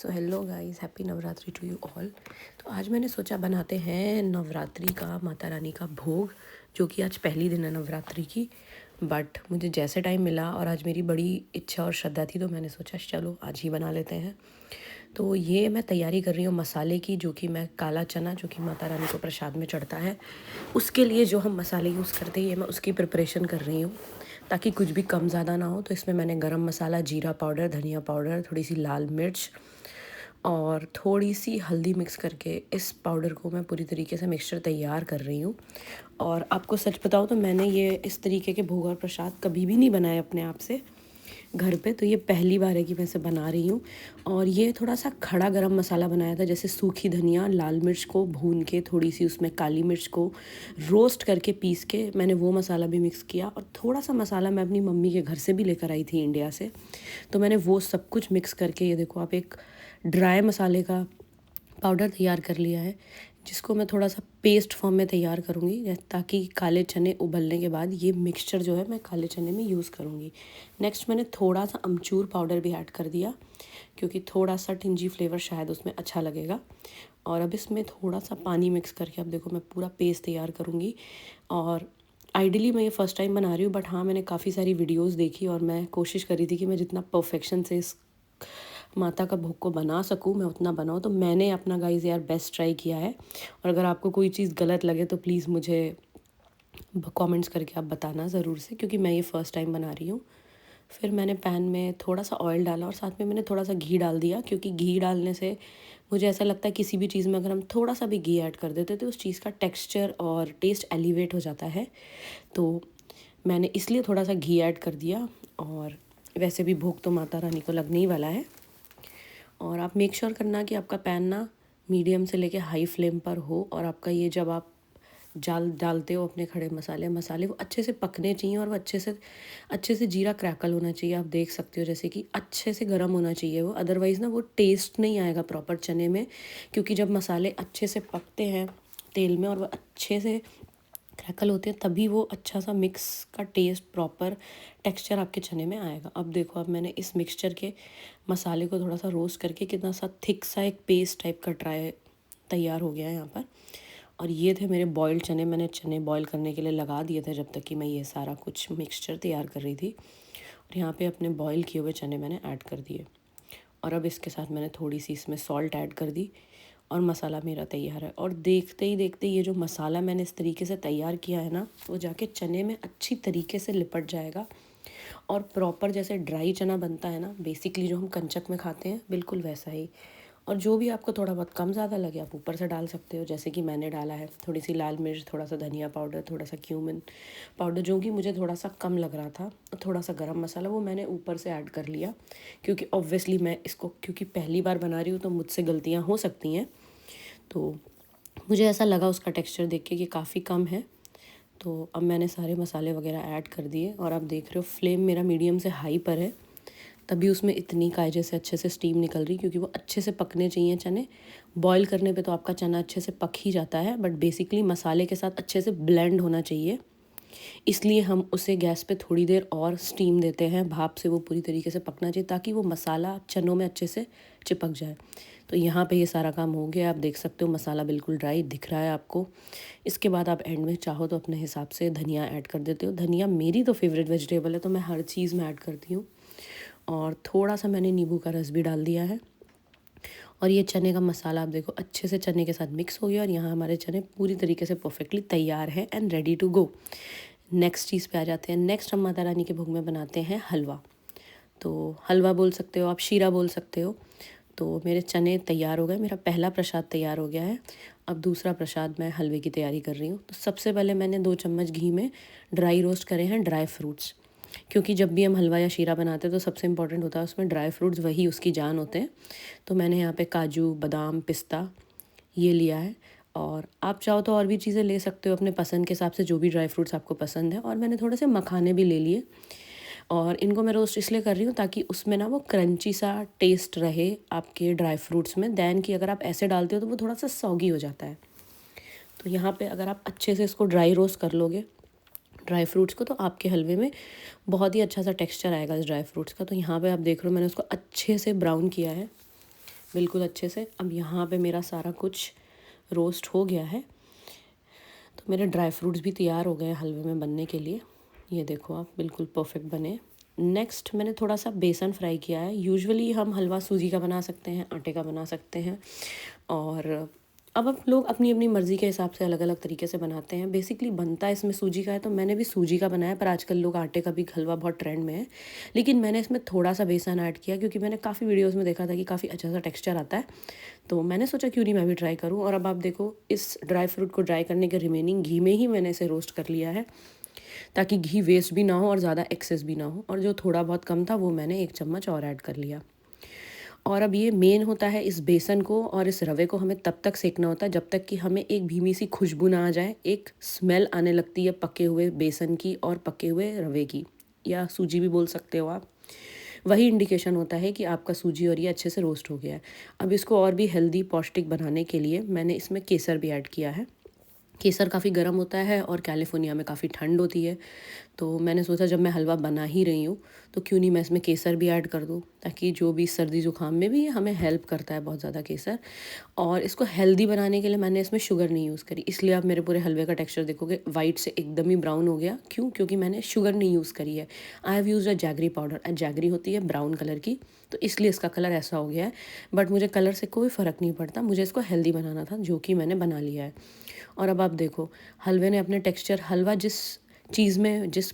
So hello guys, happy Navratri to you all. तो आज मैंने सोचा बनाते हैं नवरात्रि का माता रानी का भोग, जो कि आज पहली दिन है नवरात्रि की। बट मुझे जैसे टाइम मिला और आज मेरी बड़ी इच्छा और श्रद्धा थी, तो मैंने सोचा चलो आज ही बना लेते हैं। तो ये मैं तैयारी कर रही हूँ मसाले की, जो कि मैं काला चना जो कि माता रानी को प्रसाद में चढ़ता है, उसके लिए जो हम मसाले यूज़ करते हैं, ये मैं उसकी प्रिपरेशन कर रही हूँ ताकि कुछ भी कम ज़्यादा ना हो। तो इसमें मैंने गरम मसाला, जीरा पाउडर, धनिया पाउडर, थोड़ी सी लाल मिर्च और थोड़ी सी हल्दी मिक्स करके इस पाउडर को मैं पूरी तरीके से मिक्सचर तैयार कर रही हूँ। और आपको सच बताऊँ तो मैंने ये इस तरीके के भोग और प्रसाद कभी भी नहीं बनाए अपने आप से घर पे, तो ये पहली बार है कि मैं इसे बना रही हूँ। और ये थोड़ा सा खड़ा गरम मसाला बनाया था, जैसे सूखी धनिया, लाल मिर्च को भून के, थोड़ी सी उसमें काली मिर्च को रोस्ट करके पीस के मैंने वो मसाला भी मिक्स किया। और थोड़ा सा मसाला मैं अपनी मम्मी के घर से भी लेकर आई थी इंडिया से, तो मैंने वो सब कुछ मिक्स करके, ये देखो आप, एक ड्राई मसाले का पाउडर तैयार कर लिया है, जिसको मैं थोड़ा सा पेस्ट फॉर्म में तैयार करूँगी, ताकि काले चने उबलने के बाद ये मिक्सचर जो है मैं काले चने में यूज़ करूँगी। नेक्स्ट मैंने थोड़ा सा अमचूर पाउडर भी ऐड कर दिया, क्योंकि थोड़ा सा टिंजी फ्लेवर शायद उसमें अच्छा लगेगा। और अब इसमें थोड़ा सा पानी मिक्स करके, अब देखो मैं पूरा पेस्ट तैयार करूँगी। और आइडियली मैं ये फ़र्स्ट टाइम बना रही हूँ, बट हाँ, मैंने काफ़ी सारी वीडियोस देखी और मैं कोशिश करी थी कि मैं जितना परफेक्शन से इस माता का भोग को बना सकूँ मैं उतना बनाऊँ। तो मैंने अपना गाइस यार बेस्ट ट्राई किया है। और अगर आपको कोई चीज़ गलत लगे तो प्लीज़ मुझे कमेंट्स करके आप बताना ज़रूर से, क्योंकि मैं ये फ़र्स्ट टाइम बना रही हूँ। फिर मैंने पैन में थोड़ा सा ऑयल डाला और साथ में मैंने थोड़ा सा घी डाल दिया, क्योंकि घी डालने से मुझे ऐसा लगता है किसी भी चीज़ में अगर हम थोड़ा सा भी घी ऐड कर देते तो उस चीज़ का टेक्स्चर और टेस्ट एलिवेट हो जाता है। तो मैंने इसलिए थोड़ा सा घी ऐड कर दिया। और वैसे भी भोग तो माता रानी को लगने ही वाला है। और आप मेक श्योर करना कि आपका पैन ना मीडियम से लेके हाई फ्लेम पर हो, और आपका ये जब आप डालते हो अपने खड़े मसाले मसाले वो अच्छे से पकने चाहिए, और वो अच्छे से जीरा क्रैकल होना चाहिए। आप देख सकते हो जैसे कि अच्छे से गर्म होना चाहिए वो, अदरवाइज़ ना वो टेस्ट नहीं आएगा प्रॉपर चने में। क्योंकि जब मसाले अच्छे से पकते हैं तेल में और वो अच्छे से क्रैकल होते हैं, तभी वो अच्छा सा मिक्स का टेस्ट, प्रॉपर टेक्सचर आपके चने में आएगा। अब देखो, अब मैंने इस मिक्सचर के मसाले को थोड़ा सा रोस्ट करके कितना सा थिक सा एक पेस्ट टाइप का तैयार हो गया है यहाँ पर। और ये थे मेरे बॉइल्ड चने, मैंने चने बॉईल करने के लिए लगा दिए थे जब तक कि मैं ये सारा कुछ मिक्सचर तैयार कर रही थी। और यहाँ पे अपने बॉईल किए हुए चने मैंने ऐड कर दिए। और अब इसके साथ मैंने थोड़ी सी इसमें सॉल्ट ऐड कर दी, और मसाला मेरा तैयार है। और देखते ही देखते ये जो मसाला मैंने इस तरीके से तैयार किया है ना, वो जाके चने में अच्छी तरीके से लिपट जाएगा। और प्रॉपर जैसे ड्राई चना बनता है ना बेसिकली, जो हम कंचक में खाते हैं, बिल्कुल वैसा ही। और जो भी आपको थोड़ा बहुत कम ज़्यादा लगे आप ऊपर से डाल सकते हो, जैसे कि मैंने डाला है थोड़ी सी लाल मिर्च, थोड़ा सा धनिया पाउडर, थोड़ा सा क्यूमिन पाउडर, जो कि मुझे थोड़ा सा कम लग रहा था। थोड़ा सा गरम मसाला वो मैंने ऊपर से ऐड कर लिया, क्योंकि ऑब्वियसली मैं इसको, क्योंकि पहली बार बना रही हूँ तो मुझसे गलतियाँ हो सकती हैं। तो मुझे ऐसा लगा उसका टेक्सचर देख के कि काफ़ी कम है। तो अब मैंने सारे मसाले वगैरह ऐड कर दिए, और आप देख रहे हो फ्लेम मेरा मीडियम से हाई पर है, तभी उसमें इतनी कायजे से अच्छे से स्टीम निकल रही, क्योंकि वो अच्छे से पकने चाहिए चने। बॉईल करने पे तो आपका चना अच्छे से पक ही जाता है, बट बेसिकली मसाले के साथ अच्छे से ब्लेंड होना चाहिए। इसलिए हम उसे गैस पे थोड़ी देर और स्टीम देते हैं, भाप से वो पूरी तरीके से पकना चाहिए, ताकि वो मसाला चनों में अच्छे से चिपक जाए। तो यहाँ पे ये सारा काम हो गया, आप देख सकते हो मसाला बिल्कुल ड्राई दिख रहा है आपको। इसके बाद आप एंड में चाहो तो अपने हिसाब से धनिया ऐड कर देते हो। धनिया मेरी तो फेवरेट वेजिटेबल है, तो मैं हर चीज़ में ऐड करती हूँ। और थोड़ा सा मैंने नींबू का रस भी डाल दिया है। और ये चने का मसाला आप देखो अच्छे से चने के साथ मिक्स हो गया, और यहाँ हमारे चने पूरी तरीके से परफेक्टली तैयार है and ready to go. Next चीज़ पे आ जाते हैं। नेक्स्ट हम माता रानी के भोग में बनाते हैं हलवा। तो हलवा बोल सकते हो आप, शीरा बोल सकते हो। तो मेरे चने तैयार हो गए, मेरा पहला प्रसाद तैयार हो गया है। अब दूसरा प्रसाद मैं हलवे की तैयारी कर रही हूँ। तो सबसे पहले मैंने 2 चम्मच घी में ड्राई रोस्ट करे हैं ड्राई फ्रूट्स, क्योंकि जब भी हम हलवा या शीरा बनाते हैं तो सबसे इम्पोर्टेंट होता है उसमें ड्राई फ्रूट्स, वही उसकी जान होते हैं। तो मैंने यहाँ पे काजू, बादाम, पिस्ता ये लिया है। और आप चाहो तो और भी चीज़ें ले सकते हो अपने पसंद के हिसाब से, जो भी ड्राई फ्रूट्स आपको पसंद है। और मैंने थोड़े से मखाने भी ले लिए, और इनको मैं रोस्ट इसलिए कर रही हूँ ताकि उसमें ना वो क्रंची सा टेस्ट रहे आपके ड्राई फ्रूट्स में। दैन कि अगर आप ऐसे डालते हो तो वो थोड़ा सा सॉगी हो जाता है। तो यहाँ पे अगर आप अच्छे से इसको ड्राई रोस्ट कर लोगे ड्राई फ्रूट्स को, तो आपके हलवे में बहुत ही अच्छा सा टेक्सचर आएगा इस ड्राई फ्रूट्स का। तो यहाँ पे आप देख रहे हो मैंने उसको अच्छे से ब्राउन किया है, बिल्कुल अच्छे से। अब यहाँ पे मेरा सारा कुछ रोस्ट हो गया है, तो मेरे ड्राई फ्रूट्स भी तैयार हो गए हैं हलवे में बनने के लिए। ये देखो आप, बिल्कुल परफेक्ट बने। नेक्स्ट मैंने थोड़ा सा बेसन फ्राई किया है। यूजुअली हम हलवा सूजी का बना सकते हैं, आटे का बना सकते हैं, और अब लोग अपनी अपनी मर्ज़ी के हिसाब से अलग अलग तरीके से बनाते हैं। बेसिकली बनता है इसमें सूजी का है, तो मैंने भी सूजी का बनाया, पर आजकल लोग आटे का भी हलवा बहुत ट्रेंड में है। लेकिन मैंने इसमें थोड़ा सा बेसन ऐड किया, क्योंकि मैंने काफ़ी वीडियोस में देखा था कि काफ़ी अच्छा सा टेक्सचर आता है, तो मैंने सोचा क्यों नहीं मैं भी ट्राई करूँ। और अब आप देखो, इस ड्राई फ्रूट को ड्राई करने के रिमेनिंग घी में ही मैंने इसे रोस्ट कर लिया है, ताकि घी वेस्ट भी ना हो और ज़्यादा एक्सेस भी ना हो। और जो थोड़ा बहुत कम था वो मैंने 1 चम्मच और ऐड कर लिया। और अब ये मेन होता है, इस बेसन को और इस रवे को हमें तब तक सेकना होता है जब तक कि हमें एक धीमी सी खुशबू ना आ जाए, एक स्मेल आने लगती है पके हुए बेसन की और पके हुए रवे की, या सूजी भी बोल सकते हो आप। वही इंडिकेशन होता है कि आपका सूजी और ये अच्छे से रोस्ट हो गया है। अब इसको और भी हेल्दी पौष्टिक बनाने के लिए मैंने इसमें केसर भी ऐड किया है। केसर काफ़ी गर्म होता है और कैलिफोर्निया में काफ़ी ठंड होती है, तो मैंने सोचा जब मैं हलवा बना ही रही हूँ तो क्यों नहीं मैं इसमें केसर भी ऐड कर दूँ, ताकि जो भी सर्दी ज़ुकाम में भी हमें हेल्प करता है बहुत ज़्यादा केसर। और इसको हेल्दी बनाने के लिए मैंने इसमें शुगर नहीं यूज़ करी, इसलिए आप मेरे पूरे हलवे का टेक्सचर देखोगे वाइट से एकदम ही ब्राउन हो गया। क्यों? क्योंकि मैंने शुगर नहीं यूज़ करी है। I have use a jaggery powder. Jaggery होती है ब्राउन कलर की, तो इसलिए इसका कलर ऐसा हो गया है। बट मुझे कलर से कोई फ़र्क नहीं पड़ता, मुझे इसको हेल्दी बनाना था, जो कि मैंने बना लिया है। और अब आप देखो, हलवे ने अपने टेक्सचर, हलवा जिस चीज़ में, जिस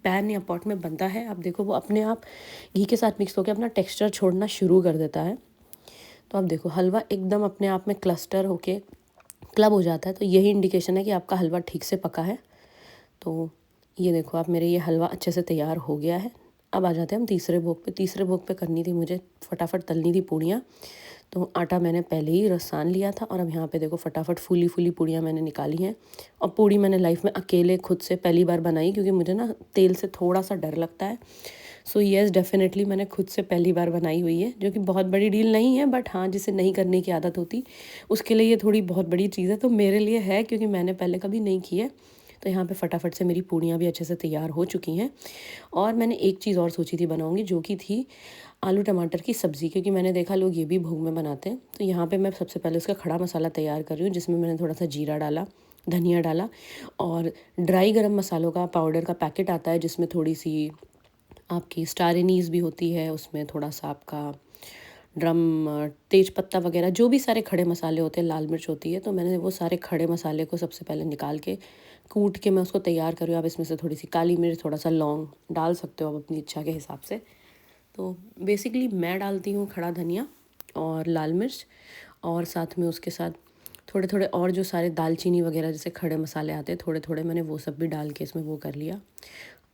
पैन या पॉट में बनता है, आप देखो वो अपने आप घी के साथ मिक्स होकर अपना टेक्सचर छोड़ना शुरू कर देता है। तो आप देखो हलवा एकदम अपने आप में क्लस्टर होके क्लब हो जाता है, तो यही इंडिकेशन है कि आपका हलवा ठीक से पका है। तो ये देखो आप, मेरे ये हलवा अच्छे से तैयार हो गया है। अब आ जाते हैं हम तीसरे भोग पे। तीसरे भोग पे करनी थी मुझे, फटाफट तलनी थी पूड़ियाँ। तो आटा मैंने पहले ही सान लिया था, और अब यहाँ पे देखो फटाफट फूली फूली पूड़ियाँ मैंने निकाली हैं। और पूड़ी मैंने लाइफ में अकेले खुद से पहली बार बनाई, क्योंकि मुझे ना तेल से थोड़ा सा डर लगता है। सो येस, डेफिनेटली मैंने खुद से पहली बार बनाई हुई है, जो कि बहुत बड़ी डील नहीं है, बट हाँ, जिसे नहीं करने की आदत होती उसके लिए ये थोड़ी बहुत बड़ी चीज़ है। तो मेरे लिए है, क्योंकि मैंने पहले कभी नहीं की है। तो यहाँ पे फटाफट से मेरी पूड़ियाँ भी अच्छे से तैयार हो चुकी हैं। और मैंने एक चीज़ और सोची थी बनाऊँगी, जो कि थी आलू टमाटर की सब्ज़ी, क्योंकि मैंने देखा लोग ये भी भोग में बनाते हैं। तो यहाँ पे मैं सबसे पहले उसका खड़ा मसाला तैयार कर रही हूँ, जिसमें मैंने थोड़ा सा जीरा डाला, धनिया डाला, और ड्राई गरम मसालों का पाउडर का पैकेट आता है, जिसमें थोड़ी सी आपकी स्टार एनीस भी होती है, उसमें थोड़ा सा आपका ड्रम तेज पत्ता वगैरह, जो भी सारे खड़े मसाले होते हैं, लाल मिर्च होती है। तो मैंने वो सारे खड़े मसाले को सबसे पहले निकाल के कूट के मैं उसको तैयार कर रही हूँ। आप इसमें से थोड़ी सी काली मिर्च, थोड़ा सा लौंग डाल सकते हो आप अपनी इच्छा के हिसाब से। तो बेसिकली मैं डालती हूँ खड़ा धनिया और लाल मिर्च, और साथ में उसके साथ थोड़े थोड़े और जो सारे दालचीनी वगैरह जैसे खड़े मसाले आते हैं, थोड़े थोड़े मैंने वो सब भी डाल के इसमें वो कर लिया।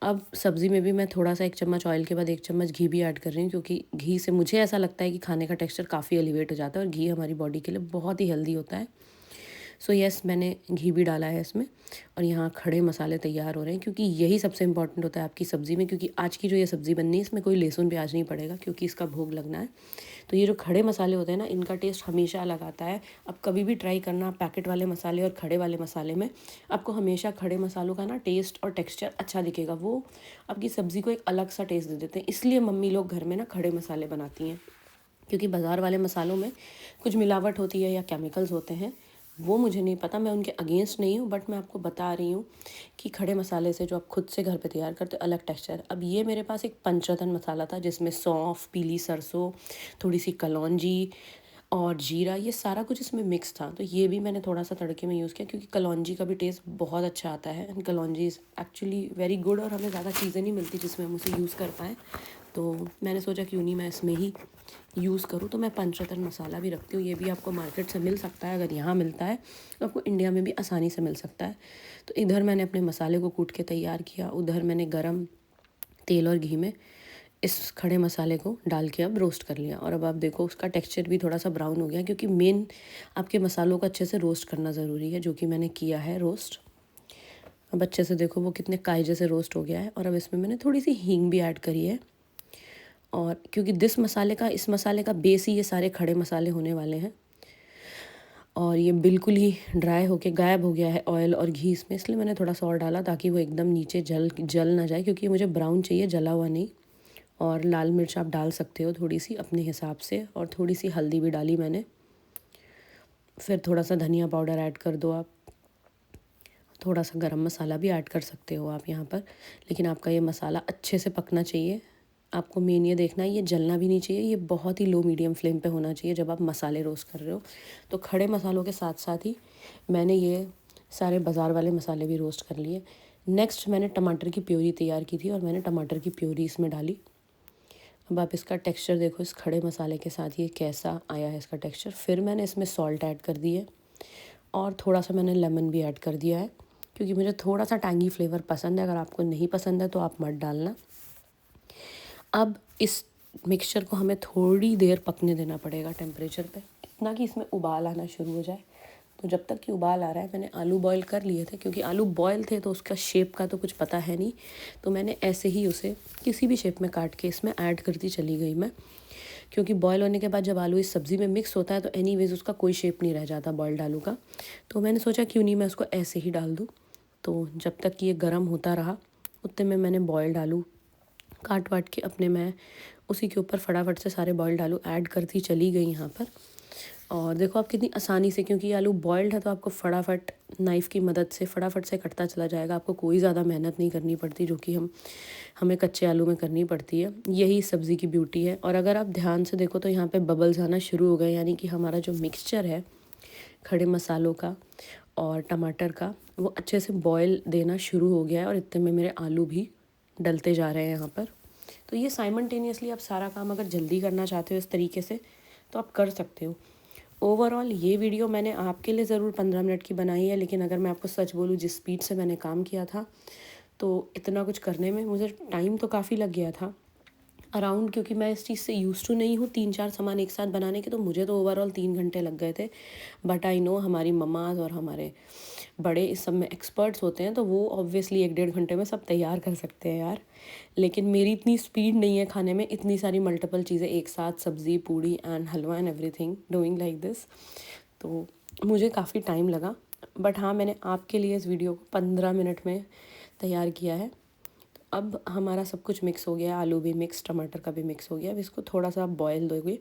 अब सब्ज़ी में भी मैं थोड़ा सा 1 चम्मच ऑयल के बाद 1 चम्मच घी भी ऐड कर रही हूँ, क्योंकि घी से मुझे ऐसा लगता है कि खाने का टेक्सचर काफ़ी एलिवेट हो जाता है, और घी हमारी बॉडी के लिए बहुत ही हेल्दी होता है। सो येस, मैंने घी भी डाला है इसमें। और यहाँ खड़े मसाले तैयार हो रहे हैं, क्योंकि यही सबसे इंपॉर्टेंट होता है आपकी सब्ज़ी में, क्योंकि आज की जो ये सब्ज़ी बननी है इसमें कोई लहसुन प्याज नहीं पड़ेगा, क्योंकि इसका भोग लगना है। तो ये जो खड़े मसाले होते हैं ना, इनका टेस्ट हमेशा अलग आता है। अब कभी भी ट्राई करना पैकेट वाले मसाले और खड़े वाले मसाले में, आपको हमेशा खड़े मसालों का ना टेस्ट और टेक्सचर अच्छा दिखेगा, वो आपकी सब्ज़ी को एक अलग सा टेस्ट दे देते हैं। इसलिए मम्मी लोग घर में ना खड़े मसाले बनाती हैं, क्योंकि बाज़ार वाले मसालों में कुछ मिलावट होती है या केमिकल्स होते हैं, वो मुझे नहीं पता, मैं उनके अगेंस्ट नहीं हूँ, बट मैं आपको बता रही हूँ कि खड़े मसाले से जो आप खुद से घर पे तैयार करते हो, अलग टेक्सचर। अब ये मेरे पास एक पंचरत्न मसाला था, जिसमें सौंफ, पीली सरसों, थोड़ी सी कलौंजी और जीरा, ये सारा कुछ इसमें मिक्स था। तो ये भी मैंने थोड़ा सा तड़के में यूज़ किया, क्योंकि कलौंजी का भी टेस्ट बहुत अच्छा आता है, and kalonji is actually very good, और हमें ज़्यादा चीज़ें नहीं मिलती जिसमें हम उसे यूज़ कर पाएँ। तो मैंने सोचा क्यों नहीं मैं इसमें ही यूज़ करूँ। तो मैं पंचरत्न मसाला भी रखती हूँ, ये भी आपको मार्केट से मिल सकता है। अगर यहाँ मिलता है तो आपको इंडिया में भी आसानी से मिल सकता है। तो इधर मैंने अपने मसाले को कूट के तैयार किया, उधर मैंने गरम तेल और घी में इस खड़े मसाले को डाल के अब रोस्ट कर लिया। और अब आप देखो उसका टेक्सचर भी थोड़ा सा ब्राउन हो गया, क्योंकि मेन आपके मसालों को अच्छे से रोस्ट करना ज़रूरी है, जो कि मैंने किया है रोस्ट। अब अच्छे से देखो वो कितने कायजे से रोस्ट हो गया है। और अब इसमें मैंने थोड़ी सी हींग भी ऐड करी है, और क्योंकि इस मसाले का बेस ही ये सारे खड़े मसाले होने वाले हैं, और ये बिल्कुल ही ड्राई होके गायब हो गया है ऑयल और घी इसमें, इसलिए मैंने थोड़ा सा और डाला, ताकि वो एकदम नीचे जल ना जाए, क्योंकि ये मुझे ब्राउन चाहिए, जला हुआ नहीं। और लाल मिर्च आप डाल सकते हो थोड़ी सी अपने हिसाब से, और थोड़ी सी हल्दी भी डाली मैंने। फिर थोड़ा सा धनिया पाउडर ऐड कर दो आप, थोड़ा सा गरम मसाला भी ऐड कर सकते हो आप यहाँ पर। लेकिन आपका ये मसाला अच्छे से पकना चाहिए। आपको मेन ये देखना है, ये जलना भी नहीं चाहिए, ये बहुत ही लो मीडियम फ्लेम पे होना चाहिए जब आप मसाले रोस्ट कर रहे हो। तो खड़े मसालों के साथ साथ ही मैंने ये सारे बाज़ार वाले मसाले भी रोस्ट कर लिए। नेक्स्ट मैंने टमाटर की प्योरी तैयार की थी और मैंने टमाटर की प्योरी इसमें डाली। अब आप इसका टेक्सचर देखो, इस खड़े मसाले के साथ ये कैसा आया है इसका टेक्सचर। फिर मैंने इसमें सॉल्ट ऐड कर दी है और थोड़ा सा मैंने लेमन भी ऐड कर दिया है, क्योंकि मुझे थोड़ा सा टैंगी फ्लेवर पसंद है। अगर आपको नहीं पसंद है तो आप मत डालना। अब इस मिक्सचर को हमें थोड़ी देर पकने देना पड़ेगा टेम्परेचर पे, इतना कि इसमें उबाल आना शुरू हो जाए। तो जब तक कि उबाल आ रहा है, मैंने आलू बॉईल कर लिए थे, क्योंकि आलू बॉयल थे तो उसका शेप का तो कुछ पता है नहीं, तो मैंने ऐसे ही उसे किसी भी शेप में काट के इसमें ऐड करती चली गई मैं। क्योंकि बॉयल होने के बाद जब आलू इस सब्ज़ी में मिक्स होता है तो एनीवेज उसका कोई शेप नहीं रह जाता बॉयल्ड आलू का। तो मैंने सोचा क्यों नहीं मैं उसको ऐसे ही डाल दूँ। तो जब तक कि ये गर्म होता रहा, उतने में मैंने बॉयल्ड आलू काट वाट के अपने मैं उसी के ऊपर फटाफट से सारे बॉयल्ड आलू ऐड करती चली गई यहाँ पर। और देखो आप कितनी आसानी से, क्योंकि ये आलू बॉयल्ड है तो आपको फटाफट नाइफ़ की मदद से फटाफट से कटता चला जाएगा। आपको कोई ज़्यादा मेहनत नहीं करनी पड़ती, जो कि हमें कच्चे आलू में करनी पड़ती है। यही सब्ज़ी की ब्यूटी है। और अगर आप ध्यान से देखो तो यहाँ पे बबल्स आना शुरू हो गए, यानी कि हमारा जो मिक्सचर है खड़े मसालों का और टमाटर का, वो अच्छे से बॉयल देना शुरू हो गया है। और इतने में मेरे आलू भी डलते जा रहे हैं यहाँ पर। तो ये साइमल्टेनियसली आप सारा काम अगर जल्दी करना चाहते हो इस तरीके से तो आप कर सकते हो। ओवरऑल ये वीडियो मैंने आपके लिए ज़रूर 15 मिनट की बनाई है, लेकिन अगर मैं आपको सच बोलूँ, जिस स्पीड से मैंने काम किया था तो इतना कुछ करने में मुझे टाइम तो काफ़ी लग गया था अराउंड, क्योंकि मैं इस चीज़ से यूज़ टू नहीं हूँ 3-4 सामान एक साथ बनाने के। तो मुझे तो ओवरऑल 3 घंटे लग गए थे। बट आई नो हमारी मम्माज और हमारे बड़े इस सब में एक्सपर्ट्स होते हैं, तो वो ऑब्वियसली 1-1.5 घंटे में सब तैयार कर सकते हैं यार। लेकिन मेरी इतनी स्पीड नहीं है खाने में, इतनी सारी मल्टीपल चीज़ें एक साथ, सब्ज़ी, पूड़ी एंड हलवा and everything doing like this. तो मुझे काफ़ी टाइम लगा। बट हाँ, मैंने आपके लिए इस वीडियो को 15 मिनट में तैयार किया है। अब हमारा सब कुछ मिक्स हो गया, आलू भी मिक्स, टमाटर का भी मिक्स हो गया। अब इसको थोड़ा सा आप बॉयल दोगे।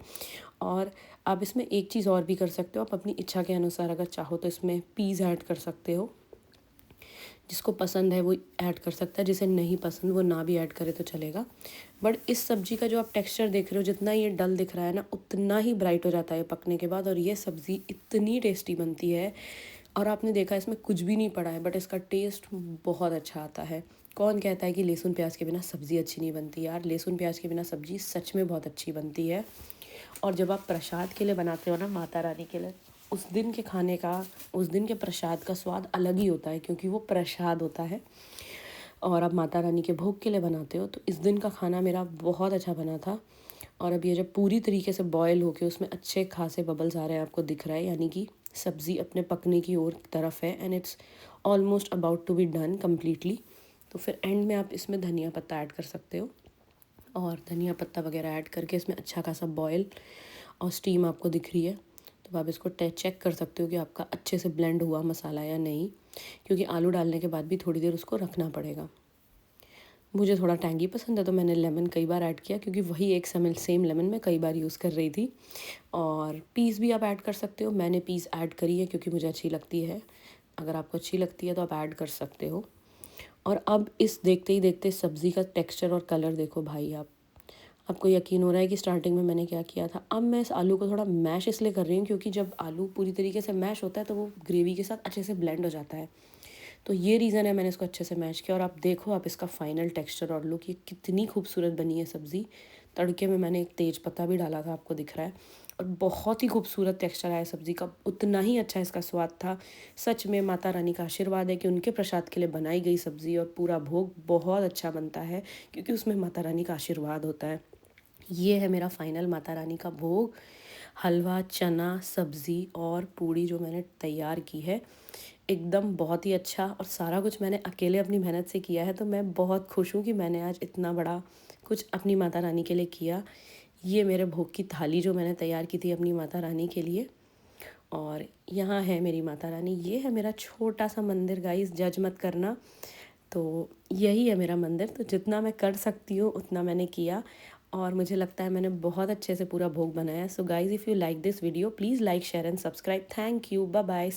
और आप इसमें एक चीज़ और भी कर सकते हो, आप अपनी इच्छा के अनुसार अगर चाहो तो इसमें पीज़ ऐड कर सकते हो। जिसको पसंद है वो ऐड कर सकता है, जिसे नहीं पसंद वो ना भी ऐड करे तो चलेगा। बट इस सब्ज़ी का जो आप टेक्सचर देख रहे हो, जितना ये डल दिख रहा है ना, उतना ही ब्राइट हो जाता है पकने के बाद। और ये सब्ज़ी इतनी टेस्टी बनती है। और आपने देखा इसमें कुछ भी नहीं पड़ा है, बट इसका टेस्ट बहुत अच्छा आता है। कौन कहता है कि लहसुन प्याज के बिना सब्ज़ी अच्छी नहीं बनती यार? लहसुन प्याज के बिना सब्ज़ी सच में बहुत अच्छी बनती है। और जब आप प्रसाद के लिए बनाते हो ना, माता रानी के लिए, उस दिन के खाने का, उस दिन के प्रसाद का स्वाद अलग ही होता है, क्योंकि वो प्रसाद होता है। और आप माता रानी के भोग के लिए बनाते हो, तो इस दिन का खाना मेरा बहुत अच्छा बना था। और अब ये जब पूरी तरीके से बॉयल होके उसमें अच्छे खासे बबल्स आ रहे हैं, आपको दिख रहा है, यानी कि सब्ज़ी अपने पकने की ओर तरफ है and it's almost about to be done completely. तो फिर एंड में आप इसमें धनिया पत्ता ऐड कर सकते हो। और धनिया पत्ता वगैरह ऐड करके इसमें अच्छा खासा बॉयल और स्टीम आपको दिख रही है, तो आप इसको चेक कर सकते हो कि आपका अच्छे से ब्लेंड हुआ मसाला या नहीं, क्योंकि आलू डालने के बाद भी थोड़ी देर उसको रखना पड़ेगा। मुझे थोड़ा टैंगी पसंद है तो मैंने लेमन कई बार ऐड किया, क्योंकि वही एक सेम लेमन मैं कई बार यूज़ कर रही थी। और पीस भी आप ऐड कर सकते हो, मैंने पीस ऐड करी है क्योंकि मुझे अच्छी लगती है। अगर आपको अच्छी लगती है तो आप ऐड कर सकते हो। और अब इस देखते ही देखते सब्ज़ी का टेक्सचर और कलर देखो भाई, आपको यकीन हो रहा है कि स्टार्टिंग में मैंने क्या किया था। अब मैं इस आलू को थोड़ा मैश इसलिए कर रही हूँ, क्योंकि जब आलू पूरी तरीके से मैश होता है तो वो ग्रेवी के साथ अच्छे से ब्लेंड हो जाता है। तो ये रीज़न है मैंने इसको अच्छे से मैश किया। और आप देखो, आप इसका फाइनल टेक्सचर और लुक, ये कितनी खूबसूरत बनी है सब्ज़ी। तड़के में मैंने एक तेज पत्ता भी डाला था, आपको दिख रहा है। और बहुत ही खूबसूरत टेक्सचर आया सब्ज़ी का, उतना ही अच्छा इसका स्वाद था। सच में माता रानी का आशीर्वाद है कि उनके प्रसाद के लिए बनाई गई सब्ज़ी और पूरा भोग बहुत अच्छा बनता है, क्योंकि उसमें माता रानी का आशीर्वाद होता है। ये है मेरा फाइनल माता रानी का भोग, हलवा, चना, सब्ज़ी और पूड़ी जो मैंने तैयार की है। एकदम बहुत ही अच्छा, और सारा कुछ मैंने अकेले अपनी मेहनत से किया है। तो मैं बहुत खुश हूँ कि मैंने आज इतना बड़ा कुछ अपनी माता रानी के लिए किया। ये मेरे भोग की थाली जो मैंने तैयार की थी अपनी माता रानी के लिए। और यहाँ है मेरी माता रानी, ये है मेरा छोटा सा मंदिर गाइस, जज मत करना। तो यही है मेरा मंदिर। तो जितना मैं कर सकती हूँ उतना मैंने किया और मुझे लगता है मैंने बहुत अच्छे से पूरा भोग बनाया। So guys, if you like this video please like share and subscribe. Thank you, bye bye.